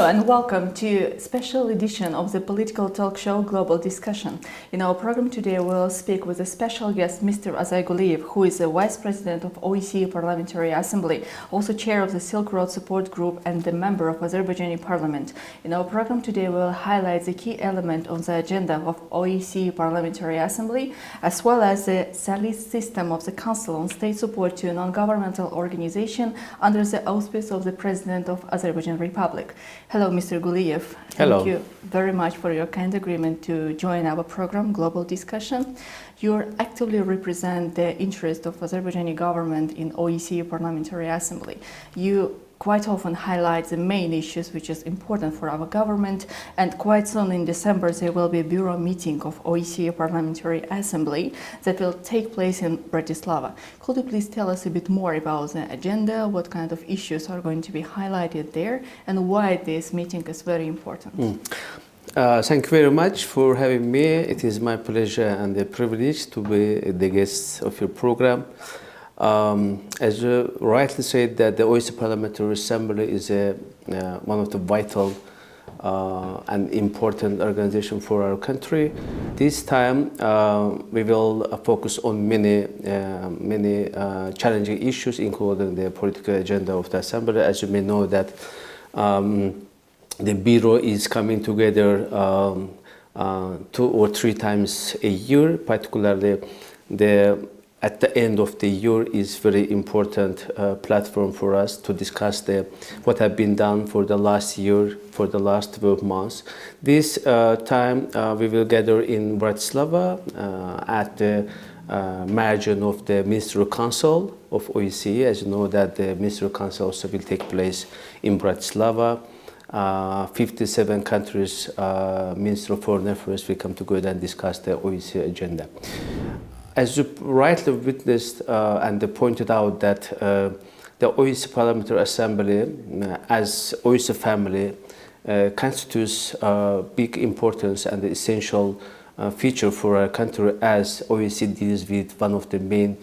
and welcome to a special edition of the political talk show Global Discussion. In our program today we'll speak with a special guest, Mr. Azay Guliyev, who is the Vice President of OSCE Parliamentary Assembly, also Chair of the Silk Road Support Group and the member of Azerbaijani Parliament. In our program today we'll highlight the key element on the agenda of OSCE Parliamentary Assembly, as well as the Salis system of the Council on State Support to a non-governmental organization under the auspices of the President of Azerbaijan Republic. Hello, Mr. Guliyev. Hello. Thank you very much for your kind agreement to join our program, Global Discussion. You actively represent the interest of Azerbaijani government in OSCE Parliamentary Assembly. You quite often highlight the main issues which is important for our government, and quite soon in December there will be a bureau meeting of OSCE Parliamentary Assembly that will take place in Bratislava. Could you please tell us a bit more about the agenda, what kind of issues are going to be highlighted there, and why this meeting is very important? Thank you very much for having me. It is my pleasure and a privilege to be the guest of your program. As you rightly said, that the OSCE Parliamentary Assembly is one of the vital and important organization for our country. This time we will focus on many challenging issues, including the political agenda of the Assembly. As you may know that the Bureau is coming together 2 or 3 times a year, particularly at the end of the year is very important platform for us to discuss what have been done for the last year, for the last 12 months. This time we will gather in Bratislava at the margin of the Ministerial Council of OSCE. As you know that the Ministerial Council also will take place in Bratislava. 57 countries, Minister of Foreign Affairs will come together and discuss the OSCE agenda. As you rightly witnessed and pointed out that the OSCE Parliamentary Assembly, as OSCE family, constitutes big importance and essential feature for our country, as OSCE deals with one of the main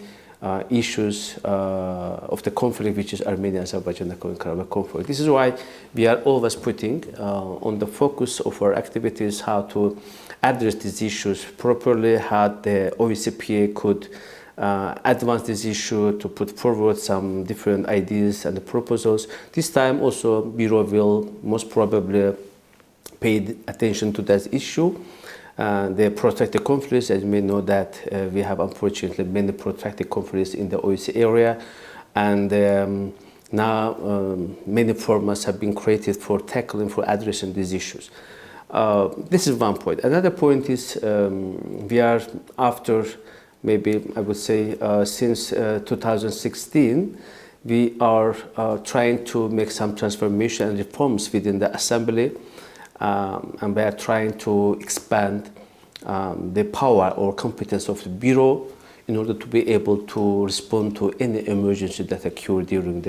issues of the conflict, which is Armenia-Azerbaijan Nagorno-Karabakh conflict. This is why we are always putting on the focus of our activities how to address these issues properly, how the OSCE PA could advance this issue to put forward some different ideas and proposals. This time also Bureau will most probably pay attention to that issue. The protracted conflicts, as you may know that we have unfortunately many protracted conflicts in the OSCE area, and now many formats have been created for tackling, for addressing these issues. This is one point. Another point is we are after, maybe I would say since 2016, we are trying to make some transformation and reforms within the Assembly, and we are trying to expand the power or competence of the Bureau in order to be able to respond to any emergency that occur during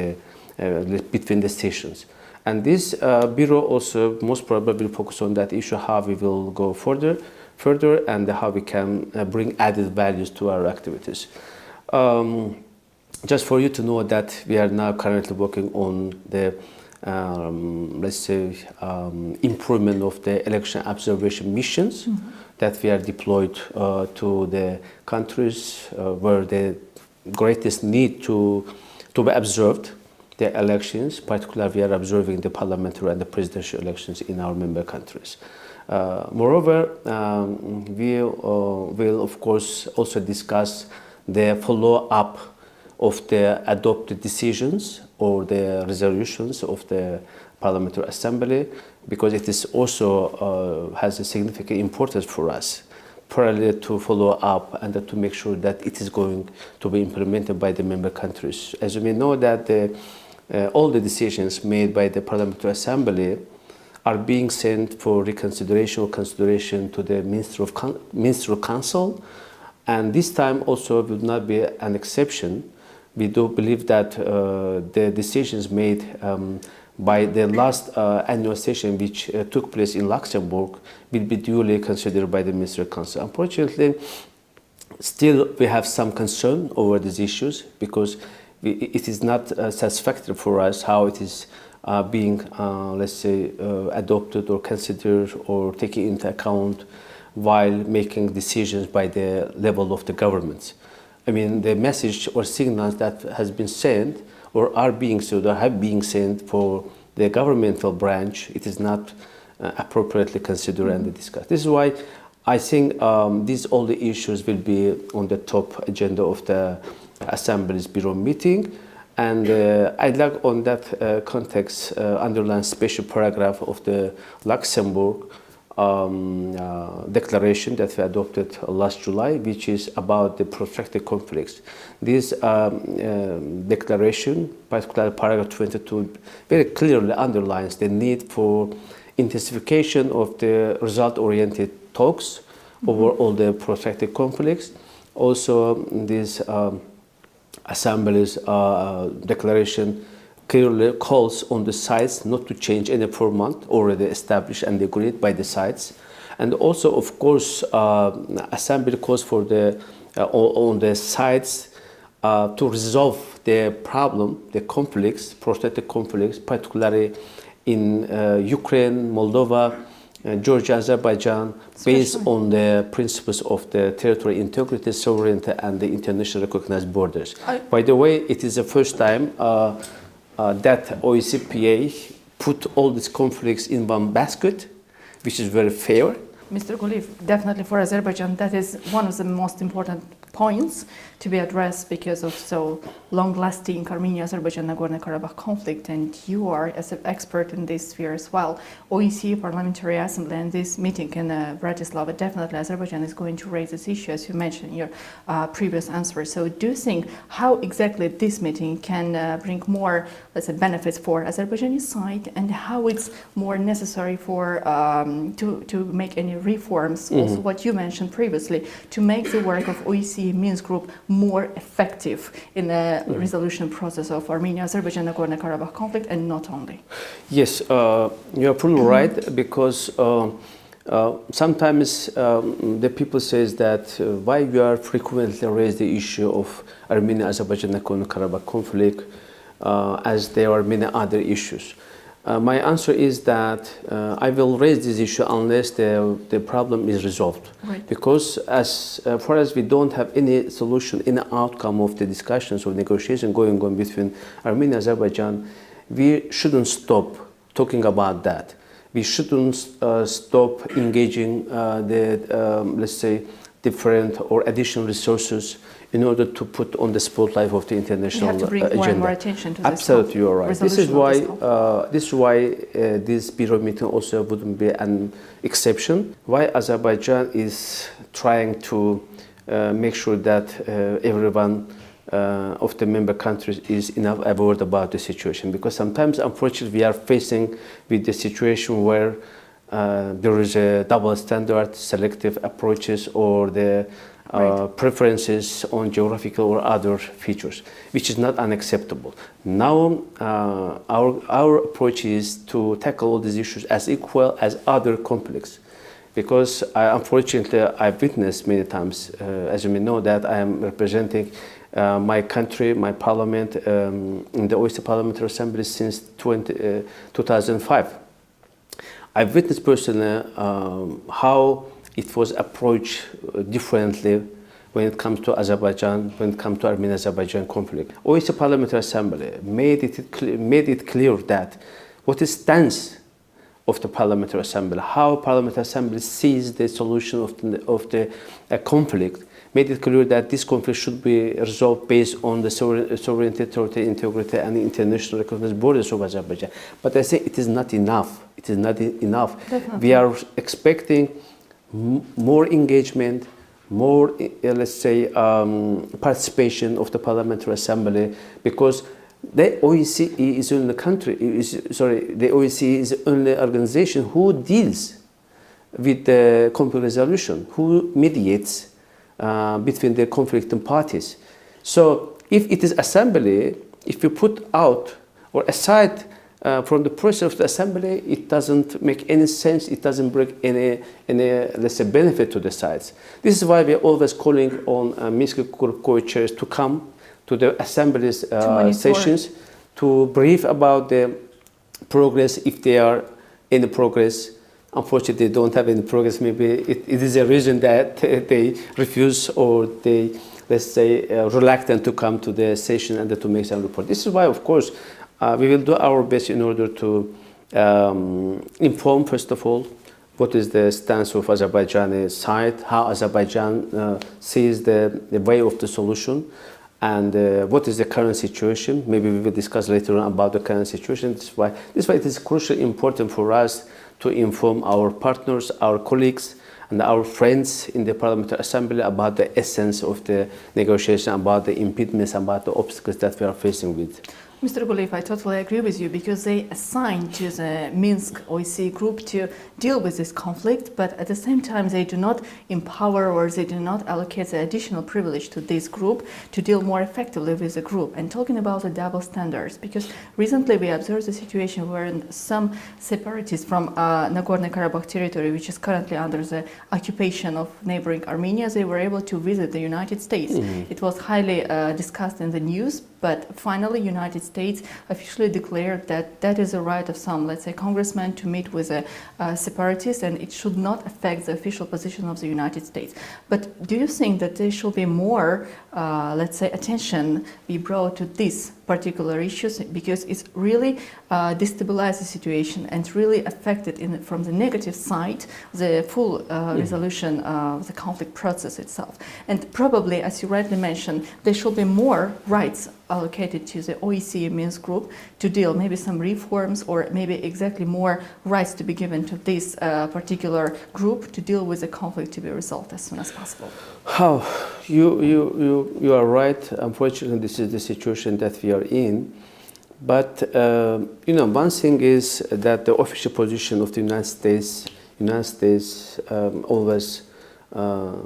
between the sessions. And this Bureau also most probably will focus on that issue, how we will go further and how we can bring added values to our activities. Just for you to know that we are now currently working on the let's say improvement of the election observation missions that we are deployed to the countries where the greatest need to be observed the elections. Particularly, we are observing the parliamentary and the presidential elections in our member countries. Moreover, we will of course also discuss the follow-up of the adopted decisions or the resolutions of the Parliamentary Assembly, because it is also has a significant importance for us, parallel to follow up and to make sure that it is going to be implemented by the member countries. As you may know that all the decisions made by the Parliamentary Assembly are being sent for reconsideration or consideration to the Ministerial Council, and this time also will not be an exception. We do believe that the decisions made by the last annual session, which took place in Luxembourg, will be duly considered by the Ministerial Council. Unfortunately, still we have some concern over these issues, because it is not satisfactory for us how it is being, let's say, adopted or considered or taken into account while making decisions by the level of the governments. I mean, the message or signals that has been sent or are being sent or have been sent for the governmental branch, it is not appropriately considered and discussed. This is why I think these all the issues will be on the top agenda of the Assembly's Bureau meeting. And I'd like on that context underline special paragraph of the Luxembourg declaration that we adopted last July, which is about the protracted conflicts. This declaration, particularly paragraph 22, very clearly underlines the need for intensification of the result-oriented talks over all the protracted conflicts. Also, this Assembly's declaration clearly calls on the sides not to change any format already established and agreed by the sides. And also, of course, Assembly calls for the on the sides to resolve the problem, the conflicts, protracted conflicts, particularly in Ukraine, Moldova, Georgia, Azerbaijan, based on the principles of the territorial integrity, sovereignty, and the internationally recognized borders. By the way, it is the first time that OSCE PA put all these conflicts in one basket, which is very fair. Mr. Guliyev, definitely for Azerbaijan, that is one of the most important points to be addressed because of so long-lasting Armenia-Azerbaijan Nagorno-Karabakh conflict, and you are as an expert in this sphere as well. OSCE Parliamentary Assembly and this meeting in Bratislava, definitely Azerbaijan is going to raise this issue, as you mentioned in your previous answer. So do you think how exactly this meeting can bring more, let's say, benefits for Azerbaijani side, and how it's more necessary for to make any reforms, also what you mentioned previously, to make the work of OSCE Minsk Group more effective in the resolution process of Armenia-Azerbaijan Nagorno-Karabakh conflict, and not only? Yes, you're absolutely right, because sometimes the people says that why we are frequently raise the issue of Armenia-Azerbaijan Nagorno-Karabakh conflict as there are many other issues. My answer is that I will raise this issue unless the problem is resolved. Right. Because as far as we don't have any solution, any outcome of the discussions or negotiation going on between Armenia and Azerbaijan, we shouldn't stop talking about that. We shouldn't stop engaging let's say, different or additional resources in order to put on the spotlight of the international agenda. We have to bring more and more attention to this. Absolutely, you are right. This is why this bureau meeting also wouldn't be an exception. Why Azerbaijan is trying to make sure that everyone of the member countries is enough aware about the situation, because sometimes, unfortunately, we are facing with the situation where there is a double standard, selective approaches, or the preferences on geographical or other features, which is not unacceptable. Now, our approach is to tackle all these issues as equal as other conflicts, because unfortunately I've witnessed many times, as you may know, that I am representing my country, my parliament, in the OSCE Parliamentary Assembly since 2005. I've witnessed personally how it was approached differently when it comes to Azerbaijan, when it comes to Armenia-Azerbaijan conflict. OSCE Parliamentary Assembly made it clear that what is stance of the Parliamentary Assembly, how Parliamentary Assembly sees the solution of the conflict, made it clear that this conflict should be resolved based on the sovereignty, territorial integrity, and international recognized borders of Azerbaijan. But I say it is not enough. It is not enough. Definitely. We are expecting more engagement, more, let's say, participation of the Parliamentary Assembly, because the OSCE is only the OSCE is the only organization who deals with the conflict resolution, who mediates between the conflicting parties. So if it is assembly, if you put out or aside from the process of the assembly, it doesn't make any sense. It doesn't bring any let's say, benefit to the sides. This is why we are always calling on Minsk Group co-chairs to come to the assembly's sessions to brief about the progress. If they are in the progress, unfortunately, they don't have any progress. Maybe it is a reason that they refuse or they, let's say, reluctant to come to the session and to make some report. This is why, of course, we will do our best in order to inform, first of all, what is the stance of Azerbaijani side, how Azerbaijan sees the way of the solution, and what is the current situation. Maybe we will discuss later on about the current situation. This is why it is crucially important for us to inform our partners, our colleagues, and our friends in the Parliamentary Assembly about the essence of the negotiation, about the impediments, about the obstacles that we are facing with. Mr. Guleev, I totally agree with you, because they assigned to the Minsk OSCE group to deal with this conflict, but at the same time they do not empower or they do not allocate the additional privilege to this group to deal more effectively with the group. And talking about the double standards, because recently we observed the situation where some separatists from Nagorno-Karabakh territory, which is currently under the occupation of neighboring Armenia, they were able to visit the United States. It was highly discussed in the news, but finally United States officially declared that that is a right of some, let's say, congressmen to meet with a separatists, and it should not affect the official position of the United States. But do you think that there should be more, let's say, attention be brought to these particular issues, because it's really destabilized the situation and really affected from the negative side the full resolution of the conflict process itself? And probably, as you rightly mentioned, there should be more rights allocated to the OSCE Minsk group to deal, maybe some reforms, or maybe exactly more rights to be given to this particular group to deal with the conflict to be resolved as soon as possible. How you are right. Unfortunately, this is the situation that we are in. But one thing is that the official position of the United States always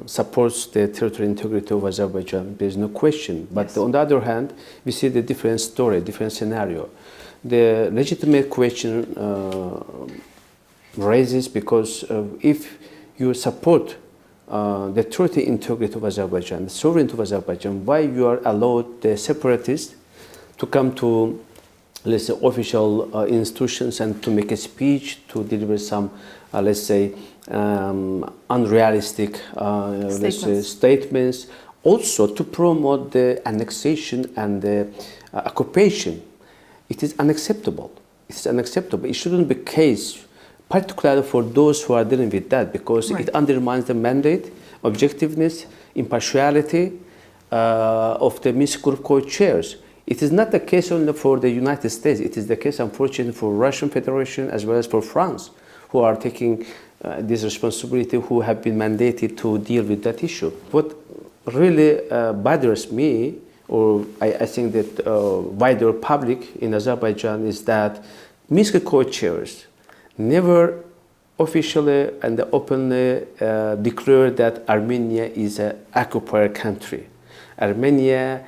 supports the territorial integrity of Azerbaijan. There is no question. But Yes. on the other hand, we see the different story, different scenario. The legitimate question raises because if you support the territorial integrity of Azerbaijan, the sovereignty of Azerbaijan, why you are allowed the separatists to come to, let's say, official institutions and to make a speech, to deliver some, let's say, unrealistic statements, also to promote the annexation and the occupation. It is unacceptable. It is unacceptable. It shouldn't be the case, particularly for those who are dealing with that, because Right. it undermines the mandate, objectiveness, impartiality of the Minsk Group co-chairs. It is not the case only for the United States. It is the case, unfortunately, for Russian Federation as well as for France, who are taking this responsibility, who have been mandated to deal with that issue. What really bothers me, or I think that wider public in Azerbaijan, is that Minsk co-chairs never officially and openly declared that Armenia is an occupied country. Armenia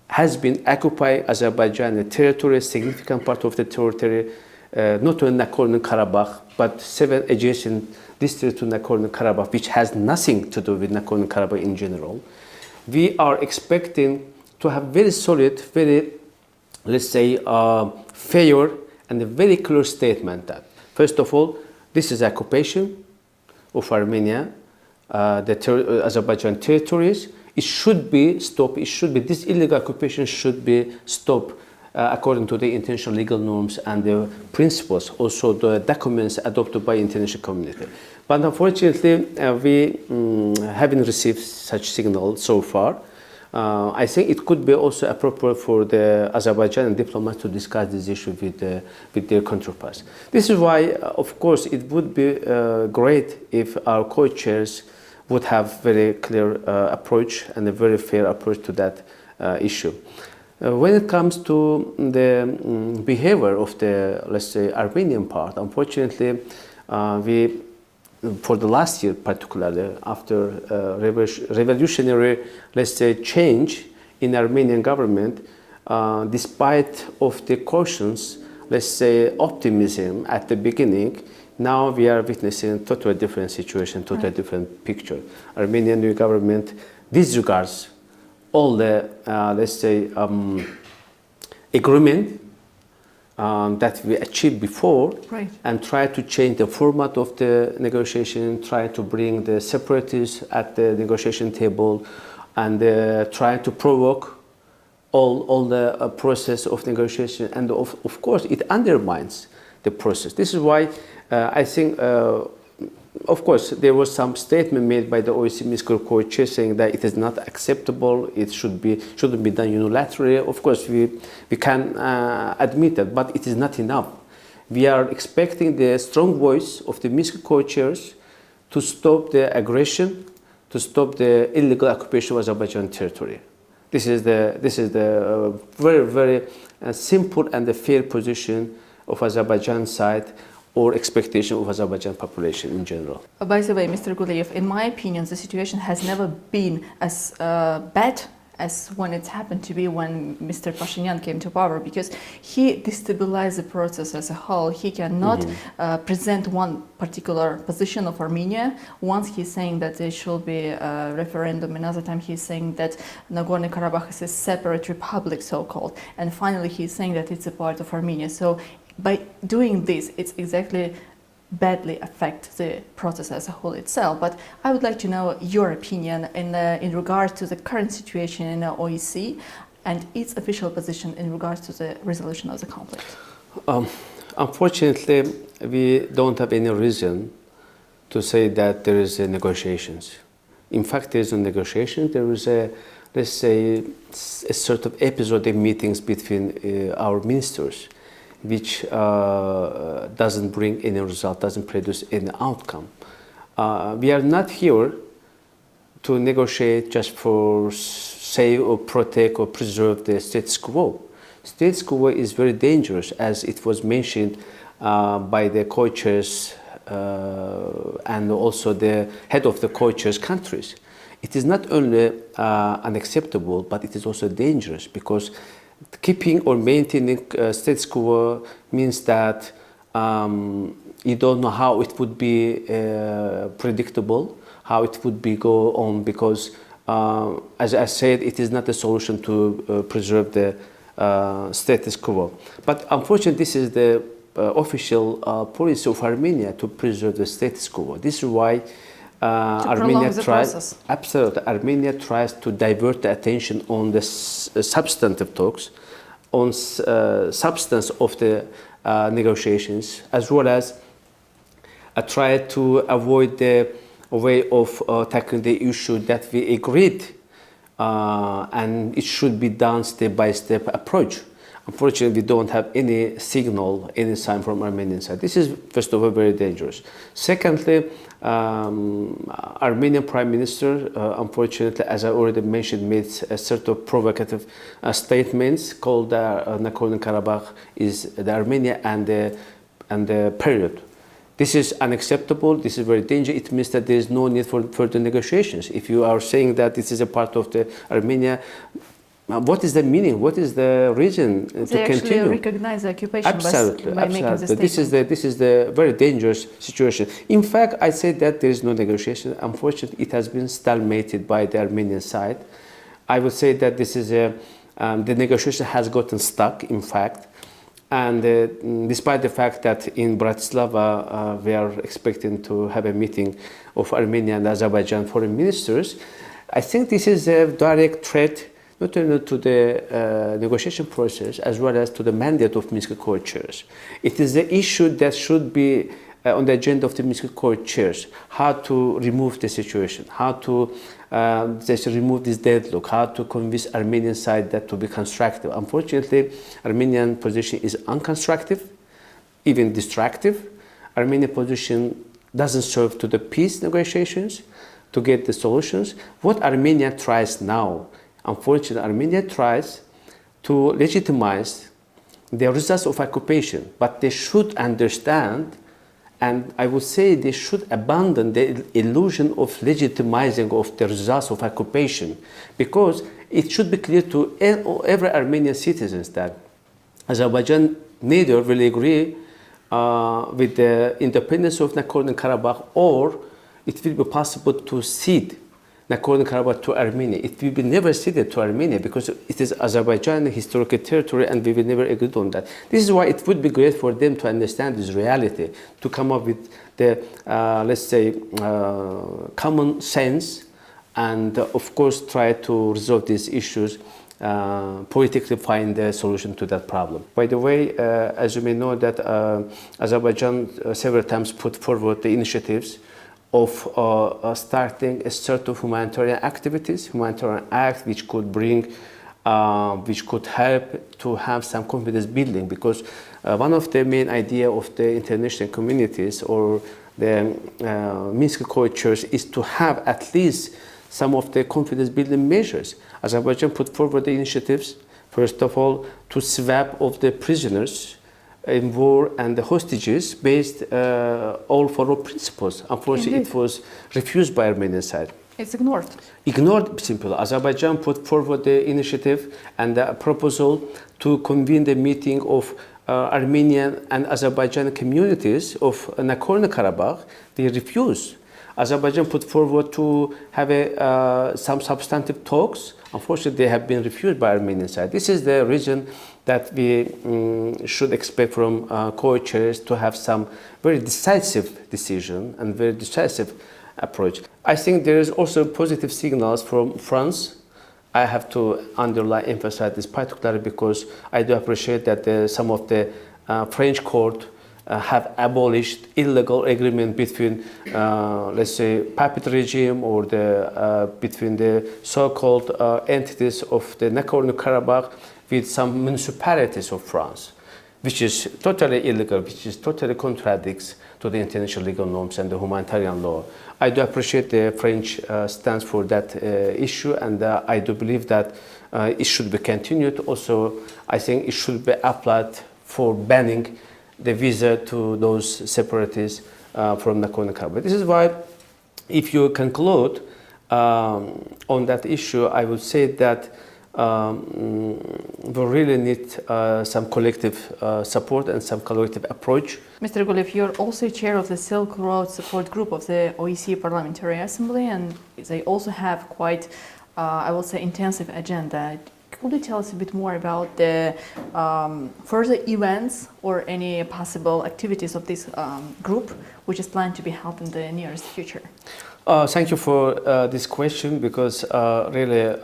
has been occupying Azerbaijan territory, a significant part of the territory, not only Nagorno-Karabakh, but 7 adjacent districts to Nagorno-Karabakh, which has nothing to do with Nagorno-Karabakh in general. We are expecting to have very solid, very, let's say, fair and a very clear statement that, first of all, this is occupation of Armenia, the Azerbaijan territories. It should be stopped. This illegal occupation should be stopped according to the international legal norms and the principles, also the documents adopted by international community. But unfortunately, we haven't received such signals so far. I think it could be also appropriate for the Azerbaijani diplomats to discuss this issue with their counterparts. This is why, of course, it would be great if our co-chairs would have very clear approach and a very fair approach to that issue. When it comes to the behavior of the, let's say, Armenian part, unfortunately, we, for the last year particularly, after revolutionary, let's say, change in Armenian government, despite of the cautions, let's say, optimism at the beginning, now we are witnessing a totally different situation, totally different picture. Armenian new government disregards all the, let's say, agreement that we achieved before, Right. and try to change the format of the negotiation, try to bring the separatists at the negotiation table, and try to provoke all the process of negotiation. And of course, it undermines the process. This is why I think, of course, there was some statement made by the OSCE Minsk co-chair saying that it is not acceptable, it shouldn't be done unilaterally. Of course, we can admit that, but it is not enough. We are expecting the strong voice of the Minsk co-chairs to stop the aggression, to stop the illegal occupation of Azerbaijan territory. This is the very, very simple and the fair position of Azerbaijan side, or expectation of Azerbaijan population in general. By the way, Mr. Guleyev, in my opinion, the situation has never been as bad as when it happened to be when Mr. Pashinyan came to power, because he destabilized the process as a whole. He cannot present one particular position of Armenia. Once he's saying that there should be a referendum, another time he's saying that Nagorno-Karabakh is a separate republic, so-called, and finally he's saying that it's a part of Armenia. So by doing this, it's exactly badly affect the process as a whole itself. But I would like to know your opinion in regards to the current situation in the OSCE and its official position in regards to the resolution of the conflict. Unfortunately, we don't have any reason to say that there is negotiations. In fact, there is no negotiation. There is a, let's say, a sort of episodic meetings between our ministers, which doesn't bring any result, doesn't produce any outcome. We are not here to negotiate just for save or protect or preserve the status quo. Status quo is very dangerous, as it was mentioned by the co-chairs and also the head of the co-chairs countries. It is not only unacceptable, but it is also dangerous, because keeping or maintaining status quo means that you don't know how it would be predictable, how it would be go on, because as I said, it is not a solution to preserve the status quo. But unfortunately, this is the official policy of Armenia, to preserve the status quo. This is why Armenia tries, absolutely, Armenia tries to divert the attention on the substantive talks, on substance of the negotiations, as well as try to avoid the way of tackling the issue that we agreed, and it should be done step-by-step approach. Unfortunately, we don't have any signal, any sign from Armenian side. This is, first of all, very dangerous. Secondly, Armenian Prime Minister, unfortunately, as I already mentioned, made a sort of provocative statements called Nagorno-Karabakh is the Armenia and the period. This is unacceptable. This is very dangerous. It means that there is no need for further negotiations. If you are saying that this is a part of the Armenia, what is the meaning? What is the reason to continue? They actually recognize the occupation absolutely, by making the statement. This is the very dangerous situation. In fact, I say that there is no negotiation. Unfortunately, it has been stalemated by the Armenian side. I would say that this is the negotiation has gotten stuck, in fact. And despite the fact that in Bratislava we are expecting to have a meeting of Armenia and Azerbaijan foreign ministers, I think this is a direct threat not only to the negotiation process, as well as to the mandate of Minsk co-chairs. It is the issue that should be on the agenda of the Minsk co-chairs, how to remove the situation, how to just remove this deadlock, how to convince Armenian side that to be constructive. Unfortunately, Armenian position is unconstructive, even destructive. Armenian position doesn't serve to the peace negotiations, to get the solutions. What Armenia tries now, unfortunately, Armenia tries to legitimize the results of occupation, but they should understand, and I would say they should abandon the illusion of legitimizing of the results of occupation, because it should be clear to every Armenian citizen that Azerbaijan neither will agree with the independence of Nagorno-Karabakh, or it will be possible to cede Nagorno-Karabakh to Armenia. It will be never ceded to Armenia because it is Azerbaijan historical territory, and we will never agree on that. This is why it would be great for them to understand this reality, to come up with the, let's say, common sense, and of course try to resolve these issues, politically find a solution to that problem. By the way, as you may know, that Azerbaijan several times put forward the initiatives of starting a sort of humanitarian activities, humanitarian act which could bring, which could help to have some confidence building, because one of the main idea of the international communities or the Minsk cultures is to have at least some of the confidence building measures. Azerbaijan put forward the initiatives, first of all, to swap of the prisoners in war and the hostages based all for all principles. Unfortunately, Indeed. it was refused by Armenian side. It's ignored. Ignored simply. Azerbaijan put forward the initiative and the proposal to convene the meeting of Armenian and Azerbaijan communities of Nagorno-Karabakh. They refused. Azerbaijan put forward to have some substantive talks. Unfortunately, they have been refused by Armenian side. This is the reason that we should expect from co-chairs to have some very decisive decision and very decisive approach. I think there is also positive signals from France. I have to underline, emphasize this particularly because I do appreciate that some of the French court have abolished illegal agreement between, let's say, puppet regime or between the so-called entities of the Nagorno-Karabakh with some municipalities of France, which is totally illegal, which is totally contradicts to the international legal norms and the humanitarian law. I do appreciate the French stance for that issue, and I do believe that it should be continued. Also, I think it should be applied for banning the visa to those separatists from Nagorno-Karabakh. This is why, if you conclude on that issue, I would say that we really need some collective support and some collective approach. Mr. Gulev, you're also chair of the Silk Road Support Group of the OSCE Parliamentary Assembly, and they also have quite, I will say, intensive agenda. Could you tell us a bit more about the further events or any possible activities of this group, which is planned to be held in the nearest future? Thank you for this question, because really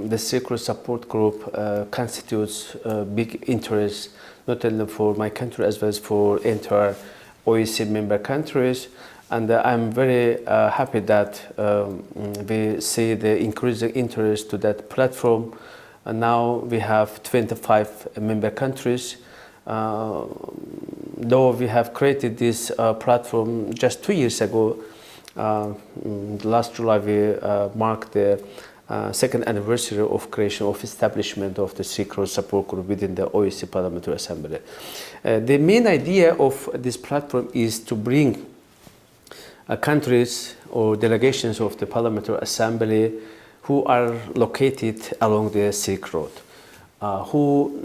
the Secret Support Group constitutes big interest not only for my country as well as for entire OSCE member countries. And I'm very happy that we see the increasing interest to that platform. And now we have 25 member countries. Though we have created this platform just 2 years ago, last July we marked the second anniversary of creation of establishment of the Secret Support Group within the OSCE Parliamentary Assembly. The main idea of this platform is to bring countries or delegations of the Parliamentary Assembly who are located along the Silk Road, who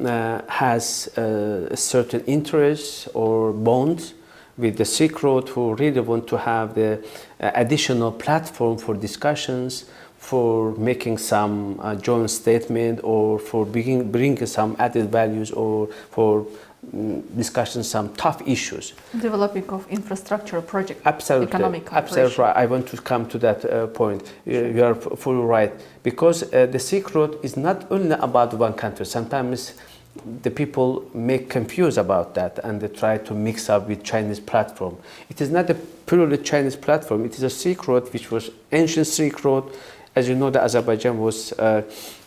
has a certain interests or bonds with the Silk Road, who really want to have the additional platform for discussions, for making some joint statement, or for bringing some added values, or for discussing some tough issues. Developing of infrastructure project, absolutely, economic cooperation. Absolutely right. I want to come to that point. You are fully right, because the Silk Road is not only about one country. Sometimes the people make confused about that and they try to mix up with Chinese platform. It is not a purely Chinese platform. It is a Silk Road which was ancient Silk Road. As you know, the Azerbaijan was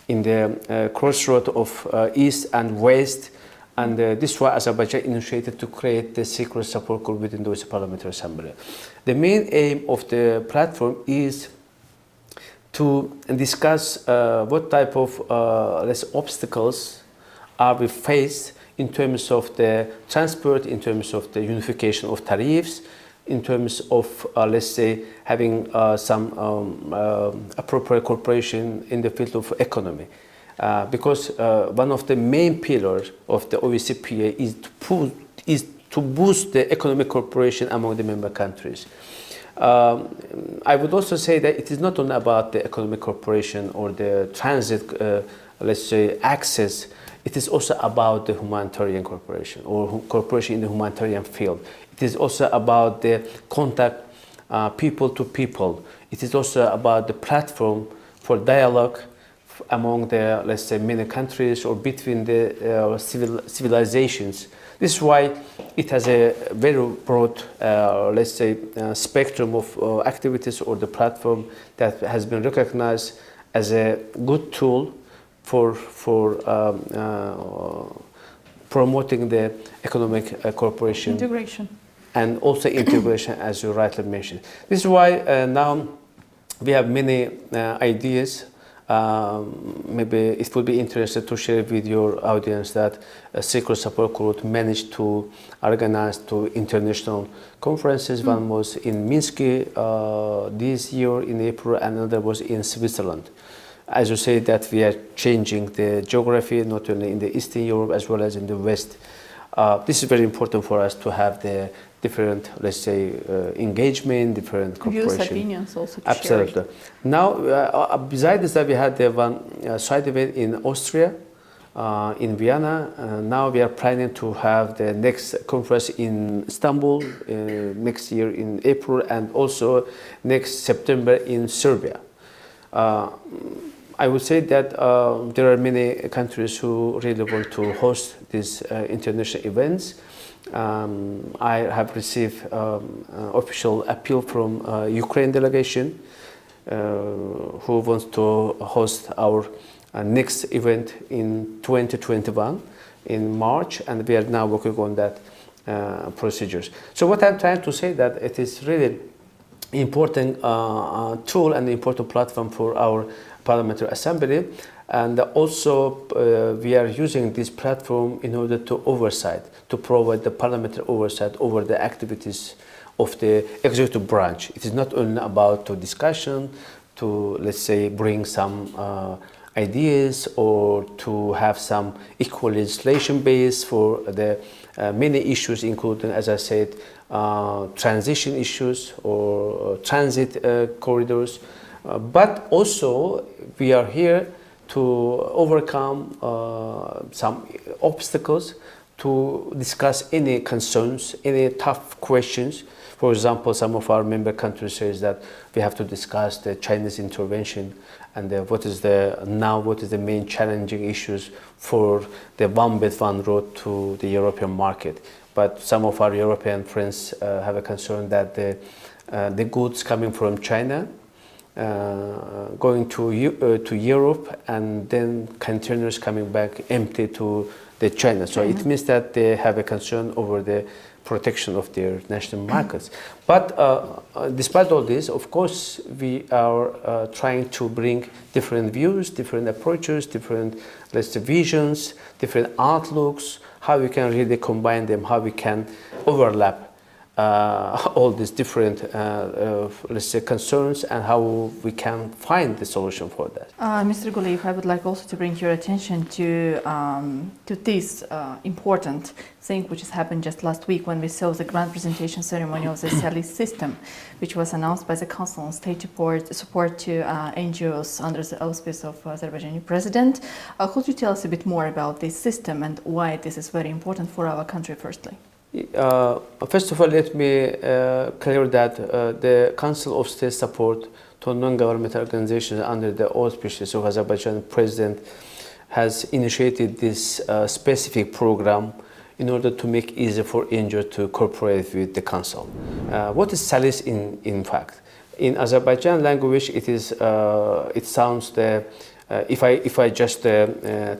in the crossroad of East and West. And this is why Azerbaijan initiated to create the Secret Support Group within the OSCE Parliamentary Assembly. The main aim of the platform is to discuss what type of obstacles are we faced in terms of the transport, in terms of the unification of tariffs, in terms of, let's say, having some appropriate cooperation in the field of economy. Because one of the main pillars of the OSCE PA is to boost the economic cooperation among the member countries. I would also say that it is not only about the economic cooperation or the transit, let's say, access. It is also about the humanitarian cooperation or cooperation in the humanitarian field. It is also about the contact people to people. It is also about the platform for dialogue among the, let's say, many countries or between the civilizations. This is why it has a very broad, let's say, spectrum of activities or the platform that has been recognized as a good tool for promoting the economic cooperation. Integration. And also integration, as you rightly mentioned. This is why now we have many ideas. Maybe it would be interesting to share with your audience that a Secret Support Group managed to organize two international conferences. One was in Minsk this year in April, and another was in Switzerland. As you say, that we are changing the geography, not only in the Eastern Europe as well as in the West. This is very important for us to have the different, let's say, engagement, different cooperation. Views, opinions also to Absolutely. share. Now, besides that, we had the one side event in Austria, in Vienna. Now we are planning to have the next conference in Istanbul next year in April, and also next September in Serbia. I would say that there are many countries who really want to host these international events. I have received official appeal from Ukraine delegation who wants to host our next event in 2021 in March, and we are now working on that procedures. So what I'm trying to say that it is really important tool and important platform for our Parliamentary Assembly, and also we are using this platform in order to provide the parliamentary oversight over the activities of the executive branch. It is not only about to discussion, to, let's say, bring some ideas or to have some equal legislation base for the many issues, including, as I said, transition issues or transit corridors. But also we are here to overcome some obstacles, to discuss any concerns, any tough questions. For example, some of our member countries says that we have to discuss the Chinese intervention and what is the main challenging issues for the One Belt One Road to the European market. But some of our European friends have a concern that the goods coming from China going to Europe, and then containers coming back empty to the China. So it means that they have a concern over the protection of their national markets. But despite all this, of course, we are trying to bring different views, different approaches, different, let's say, visions, different outlooks, how we can really combine them, how we can overlap all these different, let's say, concerns, and how we can find the solution for that. Mr. Guliyev, I would like also to bring your attention to this important thing which has happened just last week when we saw the grand presentation ceremony of the SALIS system, which was announced by the Council on State support to NGOs under the auspices of Azerbaijani president. Could you tell us a bit more about this system and why this is very important for our country, firstly? First of all, let me clear that the Council of State support to non-governmental organizations under the auspices of Azerbaijan president has initiated this specific program in order to make it easier for NGOs to cooperate with the Council. What is SALIS in fact? In Azerbaijan language, it sounds if I just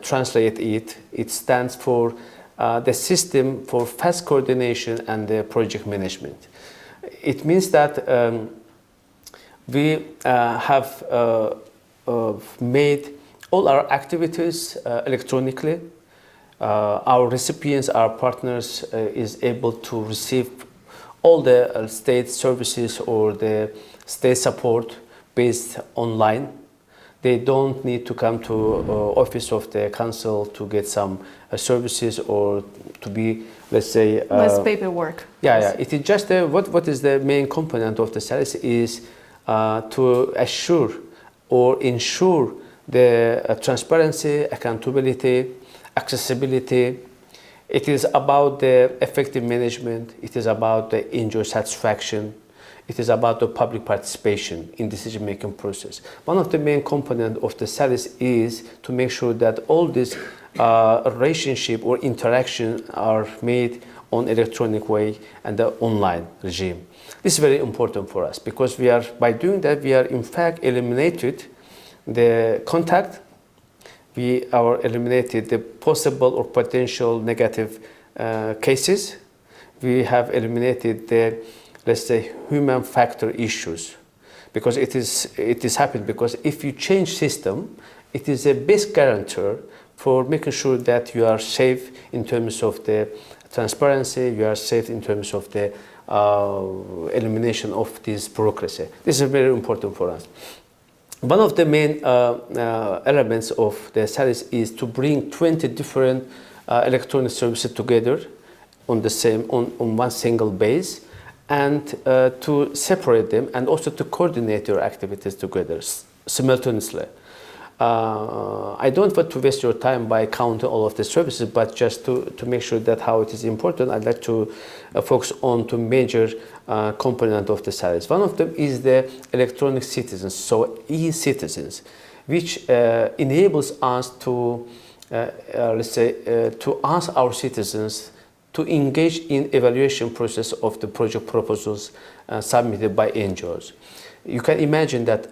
translate it, it stands for the system for fast coordination and the project management. It means that we have made all our activities electronically. Our recipients, our partners, is able to receive all the state services or the state support based online. They don't need to come to office of the council to get some services or to be, let's say, less paperwork. Yeah. It is just what is the main component of the service is to assure or ensure the transparency, accountability, accessibility. It is about the effective management. It is about the enjoy satisfaction. It is about the public participation in decision-making process. One of the main components of the service is to make sure that all this relationship or interaction are made on electronic way and the online regime. This is very important for us because by doing that, we are in fact eliminated the contact. We are eliminated the possible or potential negative cases. We have eliminated the, let's say, human factor issues, because it is happened because if you change system, it is a best guarantor for making sure that you are safe in terms of the transparency, you are safe in terms of the elimination of this bureaucracy. This is very important for us. One of the main elements of the service is to bring 20 different electronic services together on one single base, and to separate them and also to coordinate your activities together simultaneously. I don't want to waste your time by counting all of the services, but just to make sure that how it is important, I'd like to focus on two major components of the service. One of them is the electronic citizens, so e-citizens, which enables us to, let's say, to ask our citizens to engage in evaluation process of the project proposals submitted by NGOs. You can imagine that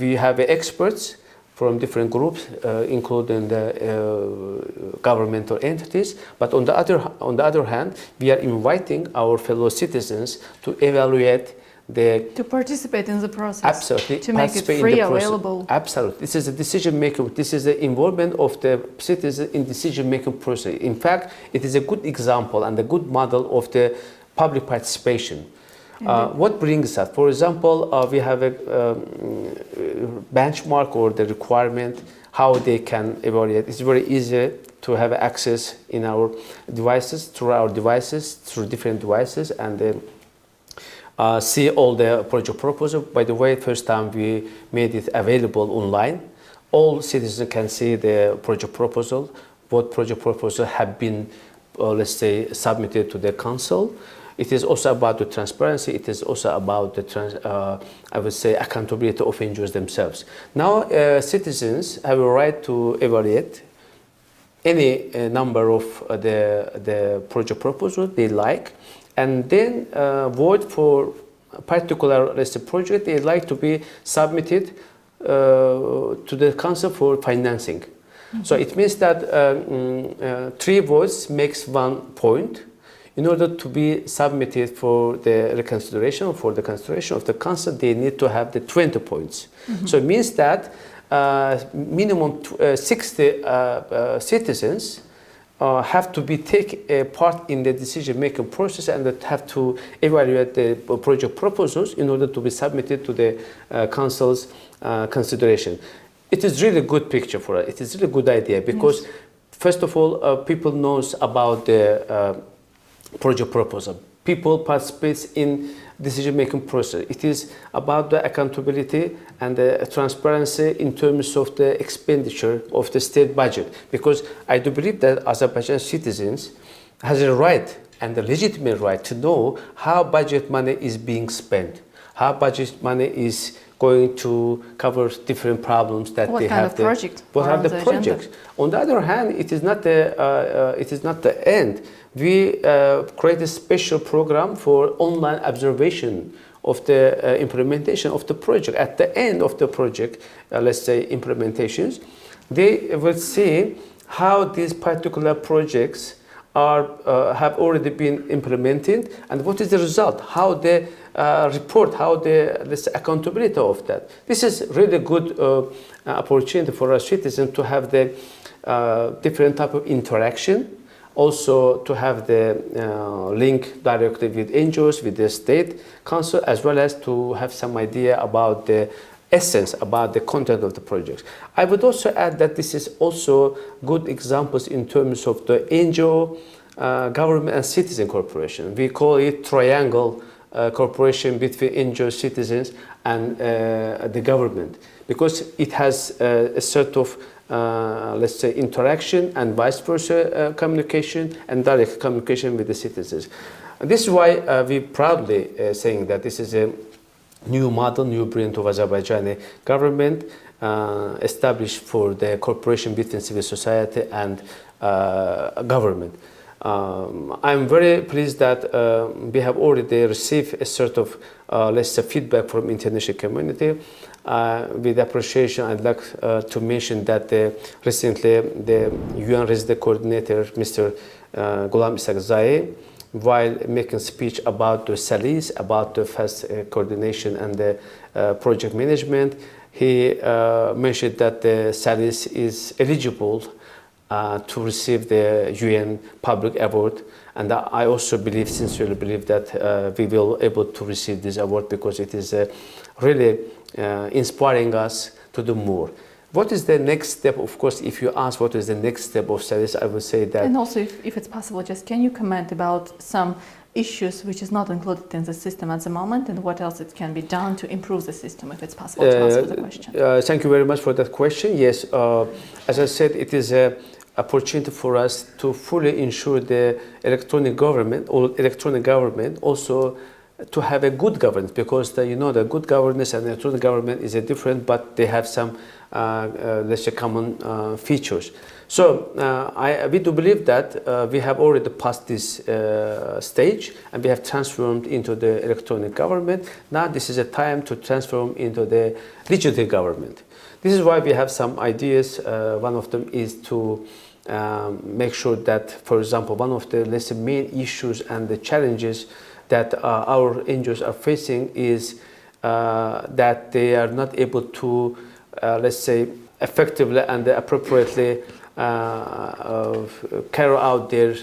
we have experts from different groups, including the governmental entities. But on the other hand, we are inviting our fellow citizens to evaluate to participate in the process. Absolutely. To make it free, available. Absolutely. This is a decision making. This is the involvement of the citizens in decision making process. In fact, it is a good example and a good model of the public participation. What brings that? For example, we have a benchmark or the requirement how they can evaluate. It's very easy to have access in our devices, through different devices, and see all the project proposal. By the way, first time we made it available online. All citizens can see the project proposal. What project proposal have been, let's say, submitted to the council. It is also about the transparency. It is also about the, I would say, accountability of NGOs themselves. Now, citizens have a right to evaluate any number of the project proposals they like, and then vote for a particular, let's say, project they like to be submitted to the council for financing. Mm-hmm. So it means that 3 votes makes 1 point. In order to be submitted for the reconsideration, for the consideration of the council, they need to have the 20 points. Mm-hmm. So it means that minimum 60 citizens have to take a part in the decision-making process and that have to evaluate the project proposals in order to be submitted to the council's consideration. It is really a good picture for us. It is really a good idea because, yes, first of all, people knows about the project proposal. People participate in decision-making process. It is about the accountability and the transparency in terms of the expenditure of the state budget. Because I do believe that Azerbaijan citizens has a right and a legitimate right to know how budget money is being spent, how budget money is going to cover different problems that they have. What are the projects? On the other hand, it is not the end. We create a special program for online observation of the implementation of the project. At the end of the project, let's say implementations, they will see how these particular projects have already been implemented and what is the result, how they report, how the accountability of that. This is really good opportunity for our citizens to have the different type of interaction. Also to have the link directly with NGOs, with the state council, as well as to have some idea about the essence about the content of the projects. I would also add that this is also good examples in terms of the NGO, government and citizen corporation. We call it triangle cooperation between NGO, citizens and the government, because it has a sort of let's say interaction and vice versa communication and direct communication with the citizens. This is why we proudly saying that this is a new model, new brand of Azerbaijani government established for the cooperation between civil society and government. I'm very pleased that we have already received a sort of let's say feedback from international community. With appreciation, I'd like to mention that recently the UN Resident Coordinator, Mr. Ghulam Ishaq Zaye, while making speech about the SALIS, about the fast coordination and the project management, he mentioned that the SALIS is eligible to receive the UN Public Award, and I also believe, sincerely believe, that we will able to receive this award because it is really inspiring us to do more. What is the next step? Of course, if you ask what is the next step of SALIS, I would say that... And also, if it's possible, just can you comment about some issues which is not included in the system at the moment, and what else it can be done to improve the system, if it's possible to answer the question? Thank you very much for that question. Yes, as I said, it is a opportunity for us to fully ensure the electronic government, also to have a good governance, because the good governance and electronic government is a different, but they have some let's say common features. So we do believe that we have already passed this stage and we have transformed into the electronic government. Now this is a time to transform into the digital government. This is why we have some ideas. One of them is to make sure that, for example, one of the let's say main issues and the challenges that our NGOs are facing is that they are not able to let's say effectively and appropriately carry out their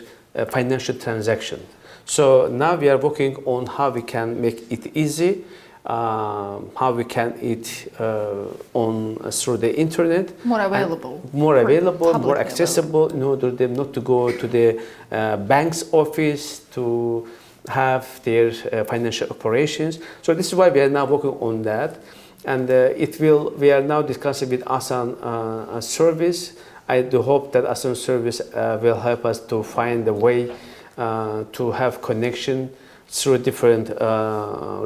financial transaction. So now we are working on how we can make it easy, how we can it through the internet, more available, more accessible, in order for them not to go to the bank's office to have their financial operations. So this is why we are now working on that, and we are now discussing with ASAN service. I do hope that ASAN service will help us to find a way to have connection through different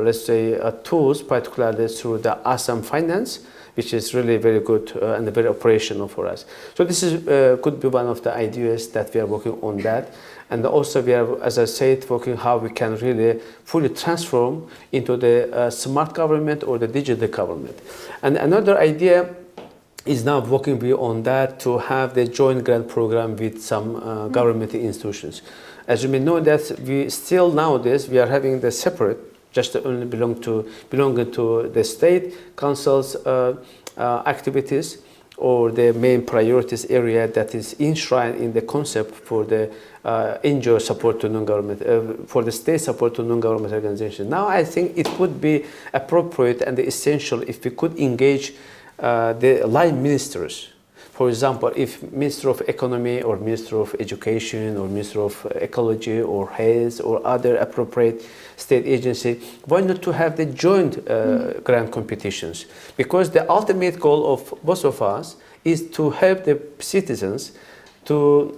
let's say tools, particularly through the ASAM Finance, which is really very good and very operational for us. So this is could be one of the ideas that we are working on that. And also we are, as I said, working how we can really fully transform into the smart government or the digital government. And another idea is now working on that, to have the joint grant program with some government institutions. As you may know, that we still nowadays we are having the separate, just only belonging to the state council's activities, or the main priorities area that is enshrined in the concept for the NGO support to non-government, for the state support to non-government organizations. Now I think it would be appropriate and essential if we could engage the line ministers. For example, if Minister of Economy or Minister of Education or Minister of Ecology or Health or other appropriate state agency, why not to have the joint grant competitions? Because the ultimate goal of both of us is to help the citizens to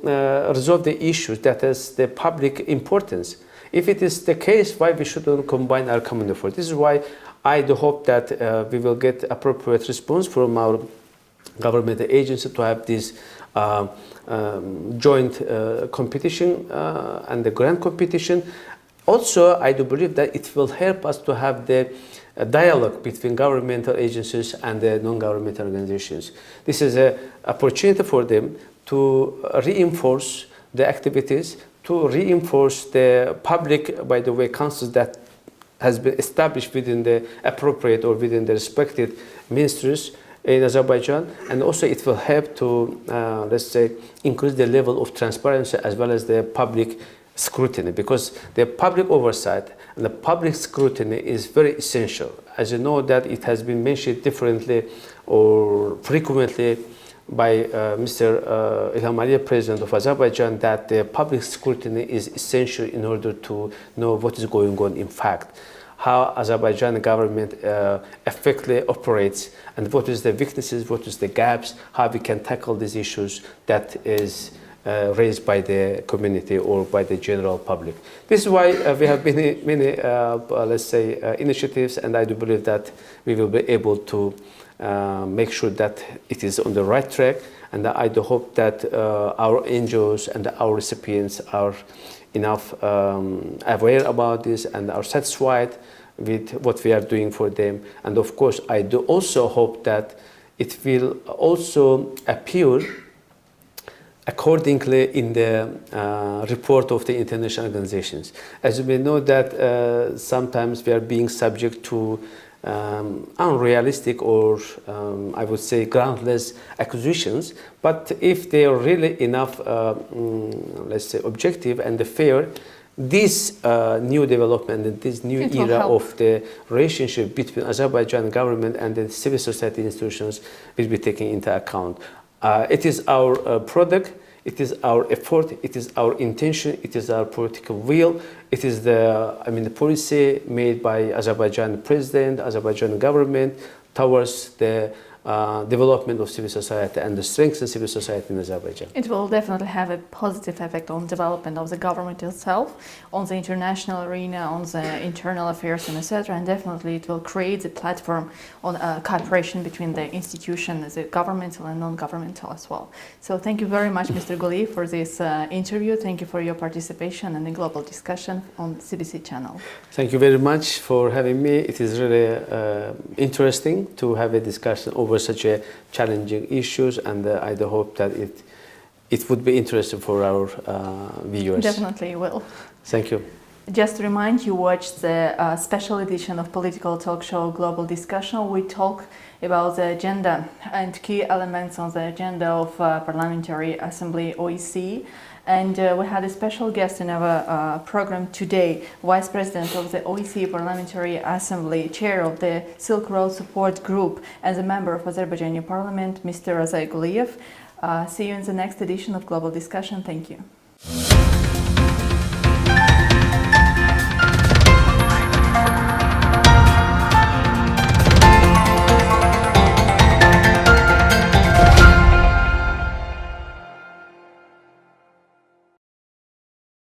resolve the issues that has the public importance. If it is the case, why we shouldn't combine our common effort? This is why I do hope that we will get appropriate response from our government agency to have this joint competition and the grant competition. Also, I do believe that it will help us to have the dialogue between governmental agencies and the non-governmental organizations. This is an opportunity for them to reinforce the activities, to reinforce the public, by the way, councils that has been established within the appropriate or within the respected ministries in Azerbaijan, and also it will help to, let's say, increase the level of transparency as well as the public scrutiny, because the public oversight And the public scrutiny is very essential. As you know, that it has been mentioned differently or frequently by Mr. Ilham Aliyev, President of Azerbaijan, that the public scrutiny is essential in order to know what is going on in fact, how Azerbaijan government effectively operates, and what is the weaknesses, what is the gaps, how we can tackle these issues that is raised by the community or by the general public. This is why we have many let's say, initiatives, and I do believe that we will be able to make sure that it is on the right track, and I do hope that our NGOs and our recipients are enough aware about this and are satisfied with what we are doing for them. And of course, I do also hope that it will also appear accordingly in the report of the international organizations. As you may know that sometimes we are being subject to unrealistic or I would say groundless accusations, but if they are really enough, let's say, objective and fair, this new development and this new era of the relationship between Azerbaijan government and the civil society institutions will be taken into account. It is our product, it is our effort, it is our intention, it is our political will, it is the policy made by Azerbaijan president, Azerbaijan government towards the development of civil society and the strength of civil society in Azerbaijan. It will definitely have a positive effect on development of the government itself, on the international arena, on the internal affairs, and etc. And definitely it will create a platform on cooperation between the institutions, the governmental and non-governmental as well. So thank you very much, Mr. Guliyev, for this interview. Thank you for your participation in the global discussion on CBC channel. Thank you very much for having me. It is really interesting to have a discussion over such a challenging issues, and I do hope that it would be interesting for our viewers. Definitely will. Thank you. Just to remind you, watch the special edition of political talk show Global Discussion. We talk about the agenda and key elements on the agenda of Parliamentary Assembly OSCE. And we had a special guest in our program today, Vice President of the OSCE Parliamentary Assembly, Chair of the Silk Road Support Group, and a member of Azerbaijani Parliament, Mr. Azay Guliyev. See you in the next edition of Global Discussion. Thank you.